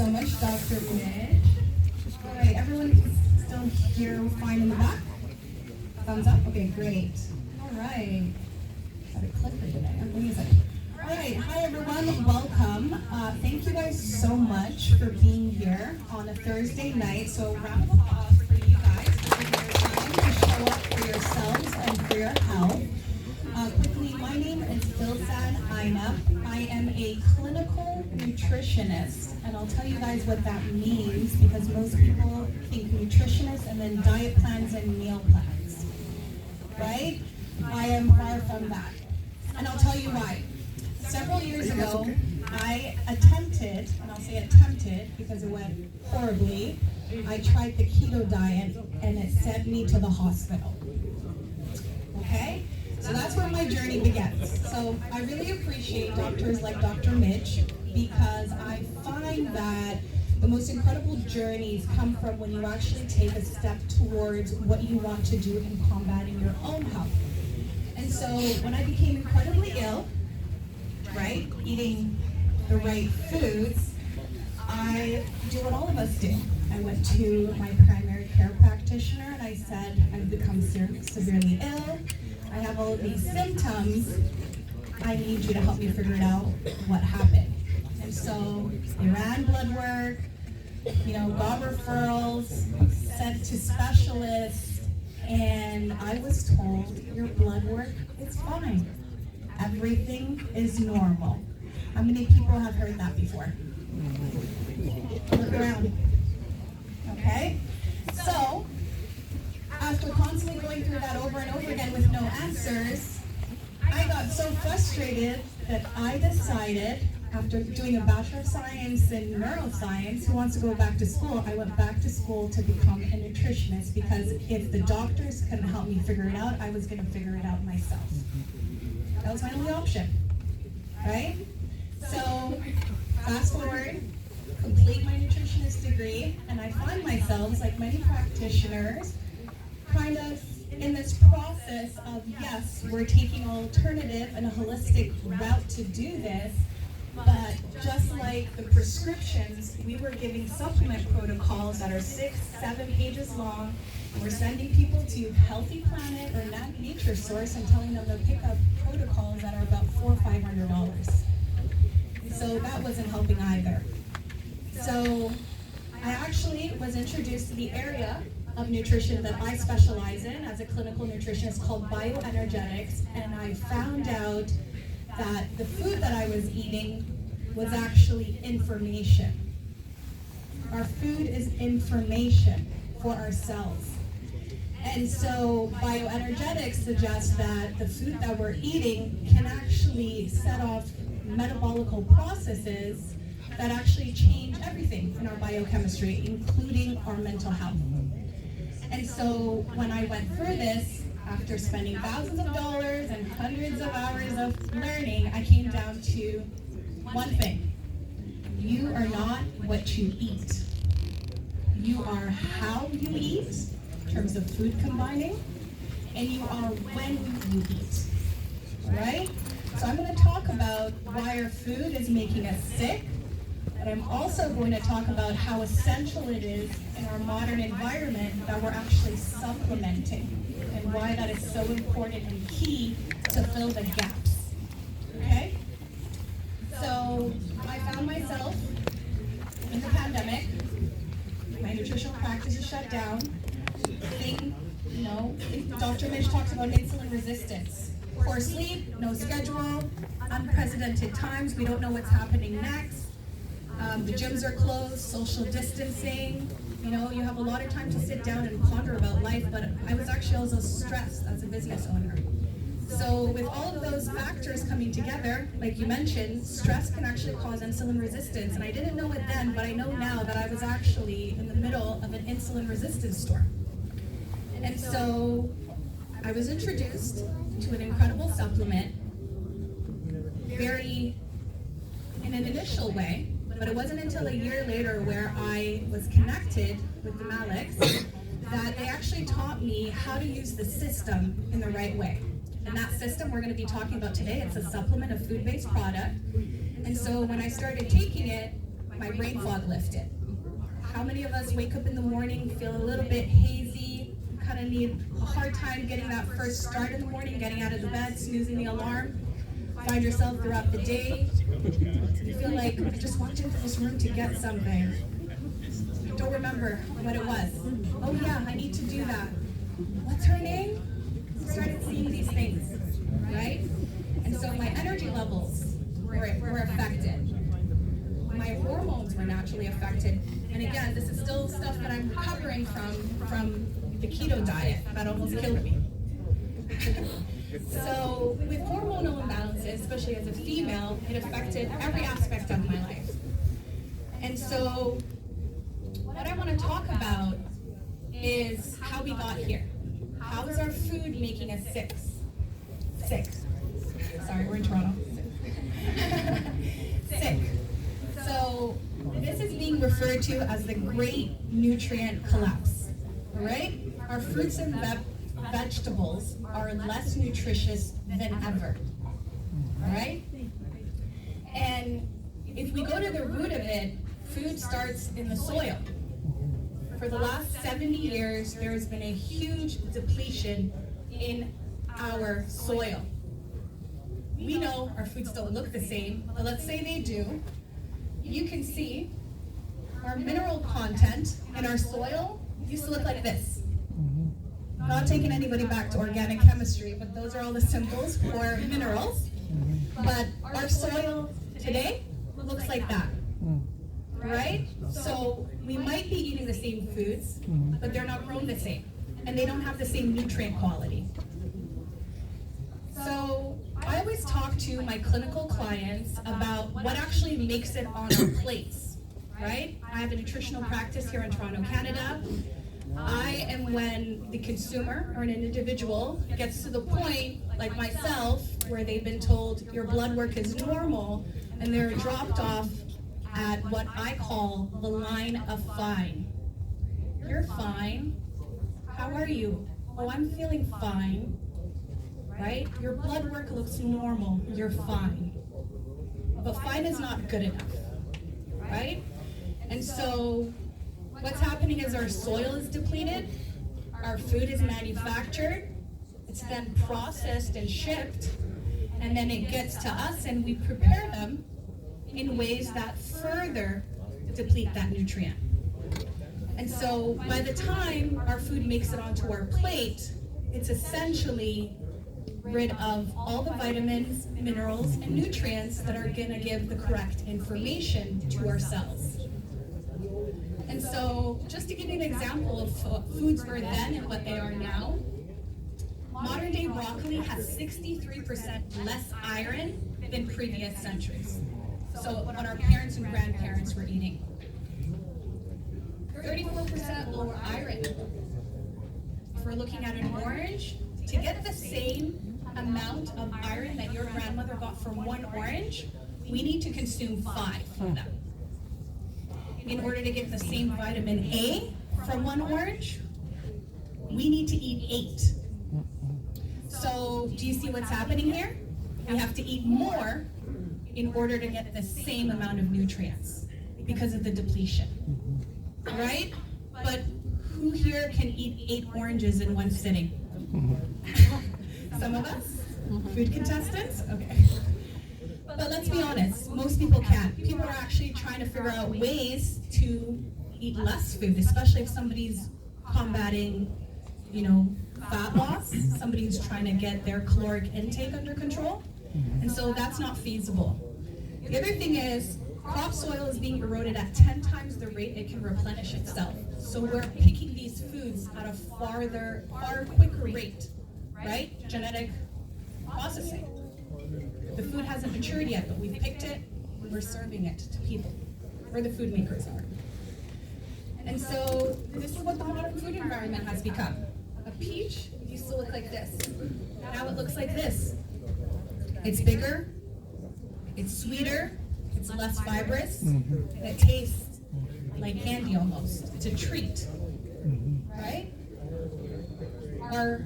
so much, Dr. Mitch. All right, everyone still here fine in the back? Thumbs up? Okay, great. All right. Got a clicker today. Amazing. All right, hi everyone, welcome. Thank you guys so much for being here on a Thursday night. So round of applause for you guys for taking your time to show up for yourselves and for your health. Quickly, my name is Filsan, aynap. I am a clinical nutritionist, and I'll tell you guys what that means because most people think nutritionist and then diet plans and meal plans, right? I am far from that, and I'll tell you why. Several years ago, I attempted, and I'll say attempted because it went horribly, I tried the keto diet and it sent me to the hospital, okay? So that's where my journey begins. So I really appreciate doctors like Dr. Mitch because I find that the most incredible journeys come from when you actually take a step towards what you want to do in combating your own health. And so when I became incredibly ill, right, eating the right foods, I do what all of us do. I went to my primary care practitioner and I said, I've become severely ill. I have all of these symptoms. I need you to help me figure it out what happened. And so they ran blood work, got referrals, sent to specialists, and I was told your blood work is fine. Everything is normal. How many people have heard that before? Look around. Okay? So, after constantly going through that over and over again with no answers, I got so frustrated that I decided, after doing a Bachelor of Science in Neuroscience, who wants to go back to school, I went back to school to become a nutritionist because if the doctors couldn't help me figure it out, I was going to figure it out myself. That was my only option, right? So, fast forward, complete my nutritionist degree, and I find myself, like many practitioners, kind of in this process of, yes, we're taking an alternative and a holistic route to do this, but just like the prescriptions, we were giving supplement protocols that are 6, 7 pages long. We're sending people to Healthy Planet or Nature Source and telling them to pick up protocols that are about $400 or $500. So that wasn't helping either. So I actually was introduced to the area of nutrition that I specialize in as a clinical nutritionist called bioenergetics, and I found out that the food that I was eating was actually information. Our food is information for ourselves. And so bioenergetics suggests that the food that we're eating can actually set off metabolical processes that actually change everything in our biochemistry, including our mental health. And so when I went through this, after spending thousands of dollars and hundreds of hours of learning, I came down to one thing. You are not what you eat. You are how you eat, in terms of food combining, and you are when you eat, right? So I'm going to talk about why our food is making us sick, but I'm also going to talk about how essential it is in our modern environment that we're actually supplementing, and why that is so important and key to fill the gaps, okay? So I found myself in the pandemic, my nutritional practice is shut down. Dr. Mitch talks about insulin resistance. Poor sleep, no schedule, unprecedented times, we don't know what's happening next. The gyms are closed, social distancing. You have a lot of time to sit down and ponder about life, but I was actually also stressed as a business owner. So with all of those factors coming together, like you mentioned, stress can actually cause insulin resistance. And I didn't know it then, but I know now that I was actually in the middle of an insulin resistance storm. And so I was introduced to an incredible supplement, very in an initial way, but it wasn't until a year later where I was connected with the Maliks that they actually taught me how to use the system in the right way. And that system we're going to be talking about today, it's a supplement, a food-based product. And so when I started taking it, my brain fog lifted. How many of us wake up in the morning, feel a little bit hazy, kind of need a hard time getting that first start in the morning, getting out of the bed, snoozing the alarm, find yourself throughout the day, you feel like, I just walked into this room to get something. Don't remember what it was. Oh yeah, I need to do that. What's her name? Started seeing these things, right? And so my energy levels were affected. My hormones were naturally affected. And again, this is still stuff that I'm recovering from the keto diet that almost killed me. So with hormonal imbalances, especially as a female, it affected every aspect of my life. And so what I want to talk about is how we got here. How is our food making us sick? Sorry, we're in Toronto. Sick. So this is being referred to as the Great Nutrient Collapse. All right? Our fruits and vegetables are less nutritious than ever. All right? And if we go to the root of it, food starts in the soil. For the last 70 years, there has been a huge depletion in our soil. We know our foods don't look the same, but let's say they do. You can see our mineral content in our soil used to look like this. Not taking anybody back to organic chemistry, but those are all the symbols for minerals. But our soil today looks like that. Right? So we might be eating the same foods, but they're not grown the same, and they don't have the same nutrient quality. So I always talk to my clinical clients about what actually makes it on our plates, right? I have a nutritional practice here in Toronto, Canada. I am when the consumer or an individual gets to the point, like myself, where they've been told your blood work is normal, and they're dropped off at what I call the line of fine. You're fine. How are you? Oh, I'm feeling fine. Right? Your blood work looks normal. You're fine. But fine is not good enough. Right? And so what's happening is our soil is depleted. Our food is manufactured. It's then processed and shipped. And then it gets to us and we prepare them in ways that further deplete that nutrient. And so by the time our food makes it onto our plate, it's essentially rid of all the vitamins, minerals, and nutrients that are going to give the correct information to our cells. And so just to give you an example of what foods were then and what they are now, modern day broccoli has 63% less iron than previous centuries. So what our parents and grandparents were eating. 34% lower iron. If we're looking at an orange, to get the same amount of iron that your grandmother got from one orange, we need to consume 5 of them. In order to get the same vitamin A from one orange, we need to eat 8. So do you see what's happening here? We have to eat more in order to get the same amount of nutrients because of the depletion, right? But who here can eat 8 oranges in one sitting? Some of us? Food contestants? Okay. But let's be honest, most people can't. People are actually trying to figure out ways to eat less food, especially if somebody's combating, fat loss, somebody's trying to get their caloric intake under control. And so that's not feasible. The other thing is, crop soil is being eroded at 10 times the rate it can replenish itself. So we're picking these foods at a far quicker rate, right? Genetic processing. The food hasn't matured yet, but we've picked it, we're serving it to people, where the food makers are. And so this is what the modern food environment has become. A peach used to look like this. Now it looks like this. It's bigger, it's sweeter, it's less fibrous, and it tastes like candy almost. It's a treat, right? Our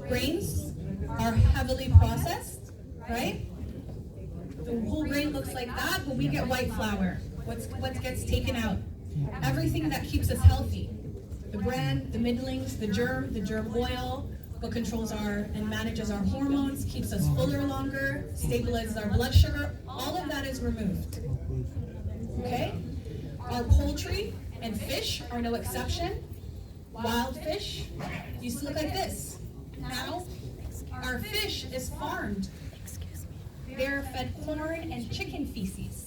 grains are heavily processed, right? The whole grain looks like that, but we get white flour. What gets taken out? Everything that keeps us healthy. The bran, the middlings, the germ oil, what controls our and manages our hormones, keeps us fuller longer, stabilizes our blood sugar, all of that is removed. Okay? Our poultry and fish are no exception. Wild fish used to look like this. Now, our fish is farmed. They're fed corn and chicken feces.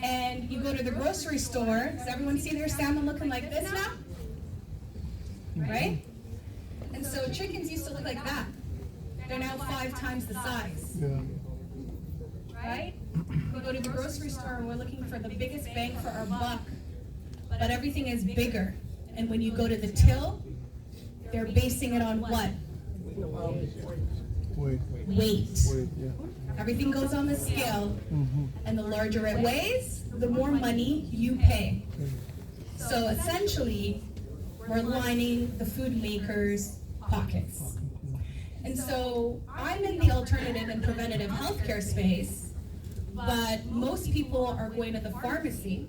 And you go to the grocery store, does everyone see their salmon looking like this now? Right? And so chickens used to look like that. They're now 5 times the size. Right? We go to the grocery store and we're looking for the biggest bang for our buck, but everything is bigger. And when you go to the till, they're basing it on what? Weight. Everything goes on the scale, and the larger it weighs, the more money you pay. So essentially, we're lining the food makers' pockets. And so I'm in the alternative and preventative healthcare space, but most people are going to the pharmacy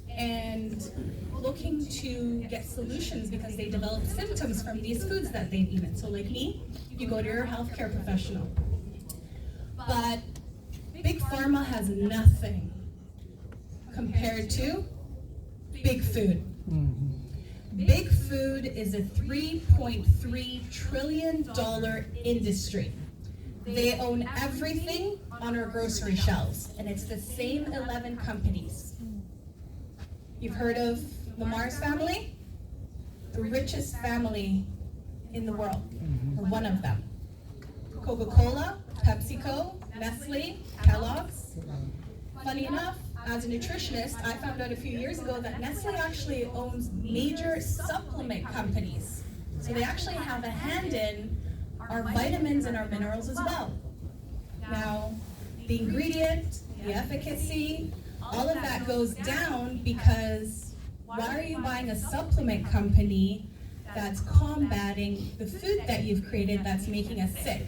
and looking to get solutions because they develop symptoms from these foods that they've eaten. So like me, you go to your healthcare professional. But Big Pharma has nothing compared to Big Food. Big Food is a $3.3 trillion industry. They own everything on our grocery shelves, and it's the same 11 companies. You've heard of the Mars family? The richest family in the world, or one of them. Coca-Cola, PepsiCo, Nestle, Kellogg's. Funny enough, as a nutritionist, I found out a few years ago that Nestle actually owns major supplement companies. So they actually have a hand in our vitamins and our minerals as well. Now, the ingredient, the efficacy, all of that goes down because why are you buying a supplement company that's combating the food that you've created that's making us sick?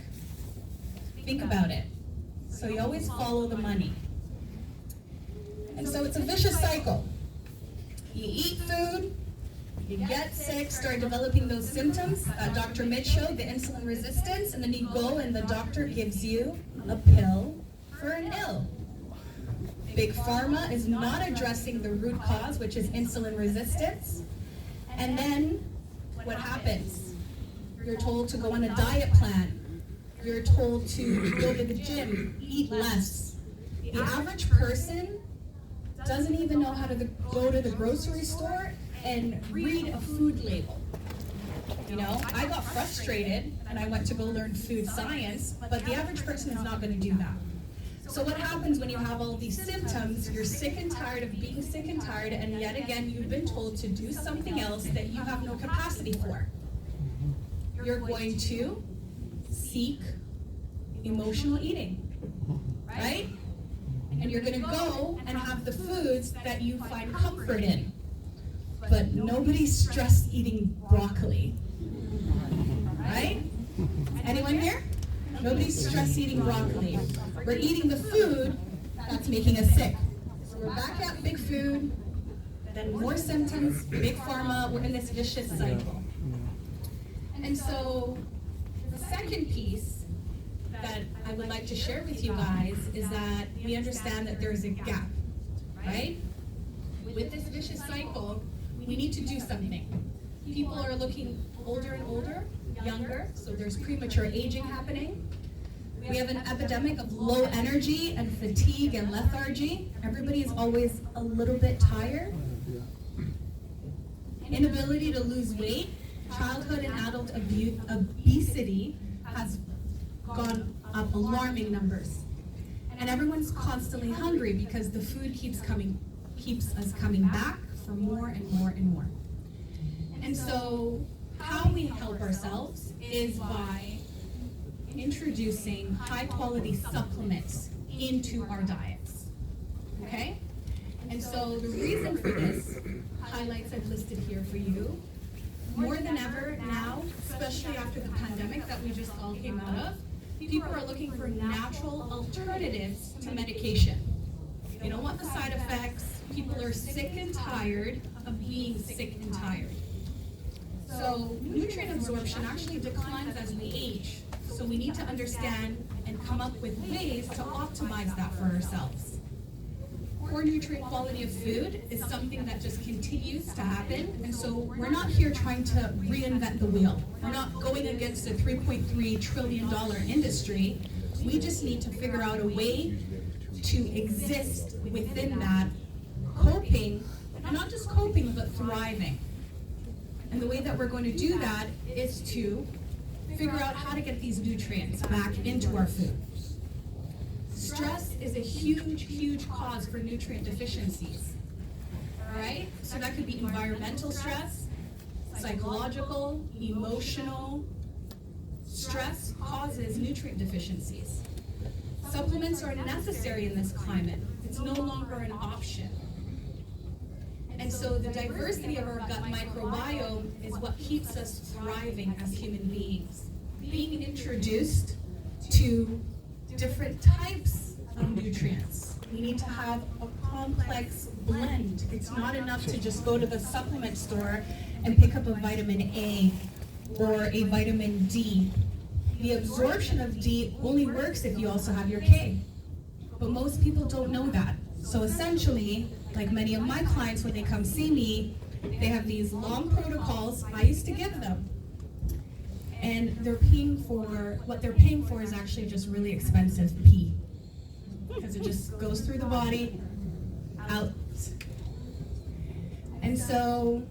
Think about it. So you always follow the money. And so it's a vicious cycle. You eat food, you get sick, start developing those symptoms that Dr. Mitch showed, the insulin resistance, and then you go and the doctor gives you a pill for an ill. Big Pharma is not addressing the root cause, which is insulin resistance. And then what happens? You're told to go on a diet plan. You're told to go to the gym, eat less. The average person doesn't even know how to go to the grocery store and read a food label. You know, I got frustrated and I went to go learn food science, but the average person is not going to do that. So what happens when you have all these symptoms? You're sick and tired of being sick and tired, and yet again you've been told to do something else that you have no capacity for. You're going to seek emotional eating, right? And you're going to go and have the foods that you find comfort in. But nobody's stress eating broccoli, right? Anyone here? Nobody's stress eating broccoli. We're eating the food that's making us sick. So we're back at big food, then more symptoms, big pharma, we're in this vicious cycle. And so the second piece that I would like to share with you guys is that we understand that there's a gap, right? With this vicious cycle, we need to do something. People are looking older and older, younger, so there's premature aging happening. We have an epidemic of low energy and fatigue and lethargy. Everybody is always a little bit tired. Inability to lose weight. Childhood and adult obesity has gone up alarming numbers. And everyone's constantly hungry because the food keeps us coming back for more and more and more. And so how we help ourselves is by introducing high quality supplements into our diets. Okay? And so the reason for this, highlights I've listed here for you. More than ever now, especially after the pandemic that we just all came out of, people are looking for natural alternatives to medication. They don't want the side effects. People are sick and tired of being sick and tired. So nutrient absorption actually declines as we age. So we need to understand and come up with ways to optimize that for ourselves. Poor nutrient quality of food is something that just continues to happen, and so we're not here trying to reinvent the wheel. We're not going against a $3.3 trillion industry. We just need to figure out a way to exist within that, coping, and not just coping, but thriving. And the way that we're going to do that is to figure out how to get these nutrients back into our food. Stress is a huge, huge cause for nutrient deficiencies. All right? So that could be environmental stress, psychological, emotional. Stress causes nutrient deficiencies. Supplements are necessary in this climate. It's no longer an option. And so the diversity of our gut microbiome is what keeps us thriving as human beings. Being introduced to different types of nutrients. We need to have a complex blend. It's not enough to just go to the supplement store and pick up a vitamin A or a vitamin D. The absorption of D only works if you also have your K. But most people don't know that. So essentially, like many of my clients, when they come see me, they have these long protocols I used to give them. And what they're paying for is actually just really expensive pee. Because it just goes through the body, out. And so,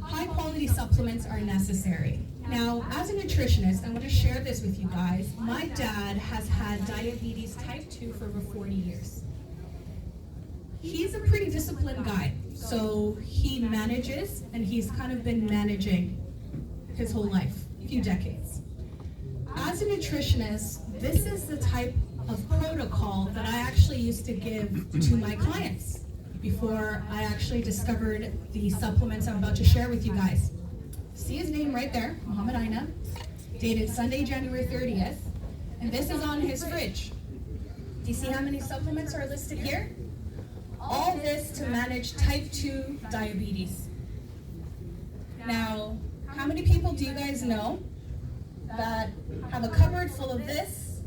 high quality supplements are necessary. Now, as a nutritionist, I want to share this with you guys. My dad has had diabetes type 2 for over 40 years. He's a pretty disciplined guy, so he manages, and he's kind of been managing his whole life, a few decades. As a nutritionist, this is the type of protocol that I actually used to give to my clients before I actually discovered the supplements I'm about to share with you guys. See his name right there, Muhammad Aynap, dated Sunday, January 30th, and this is on his fridge. Do you see how many supplements are listed here? All this to manage type 2 diabetes. Now, how many people do you guys know that have a cupboard full of this,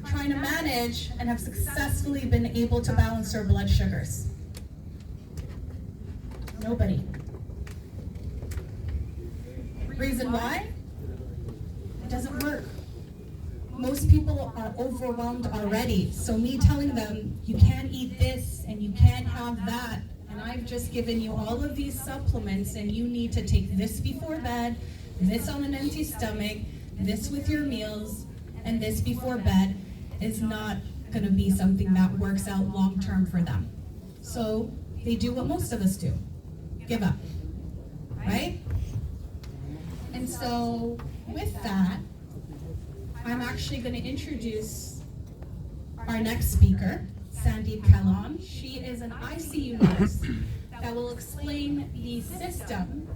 trying to manage and have successfully been able to balance their blood sugars? Nobody. Reason why? It doesn't work. Most people are overwhelmed already. So me telling them, you can't eat this and you can't have that, and I've just given you all of these supplements and you need to take this before bed, this on an empty stomach, this with your meals, and this before bed, is not going to be something that works out long term for them. So they do what most of us do, give up, right? And so with that, I'm actually going to introduce our next speaker, Sandeep Kalam. She is an ICU nurse that will explain the system